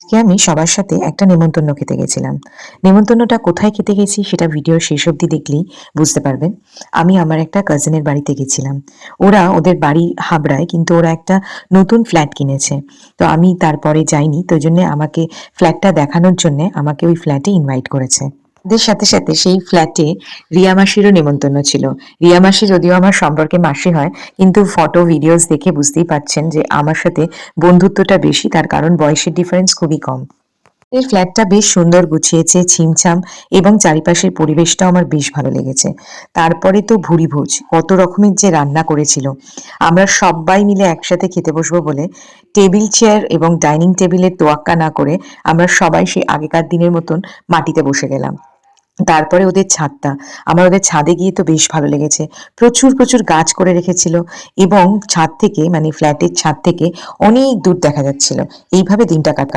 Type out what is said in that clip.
আজকে আমি সবার সাথে একটা নেমন্তন্ন খেতে গেছিলাম। নেমন্তন্নটা কোথায় খেতে গেছি সেটা ভিডিওর শেষ অবধি দেখলেই বুঝতে পারবেন। আমি আমার একটা কাজিনের বাড়িতে গেছিলাম। ওদের বাড়ি হাবড়ায়, কিন্তু ওরা একটা নতুন ফ্ল্যাট কিনেছে। তো আমি তারপরে যাইনি। তো ওইজন্যে আমাকে ফ্ল্যাটটা দেখানোর জন্যে আমাকে ওই ফ্ল্যাটে ইনভাইট করেছে। এদের সাথে সাথে সেই ফ্ল্যাটে রিয়া মাসিরও নেমন্তন্ন ছিল। রিয়া মাসি যদিও আমার সম্পর্কে মাসি হয়, কিন্তু ফটো ভিডিওস দেখে বুঝতেই পারছেন যে আমার সাথে বন্ধুত্বটা বেশি, তার কারণ বয়সের ডিফারেন্স খুবই কম। এর ফ্ল্যাটটা বেশ সুন্দর গুছিয়েছে, ছিমছাম, এবং চারিপাশের পরিবেশটাও আমার বেশ ভালো লেগেছে। তারপরে তো ভুরিভোজ, কত রকমের যে রান্না করেছিল। আমরা সবাই মিলে একসাথে খেতে বসবো বলে টেবিল চেয়ার এবং ডাইনিং টেবিলের তোয়াক্কা না করে আমরা সবাই সেই আগেকার দিনের মতন মাটিতে বসে গেলাম। তারপরে ওদের ছাদে গিয়ে তো বেশ ভালো লেগেছে। প্রচুর প্রচুর গাছ করে রেখেছিল, এবং ছাদ থেকে, মানে ফ্ল্যাটের ছাদ থেকে অনেক দূর দেখা যাচ্ছিল। এইভাবে দিনটা কাটা।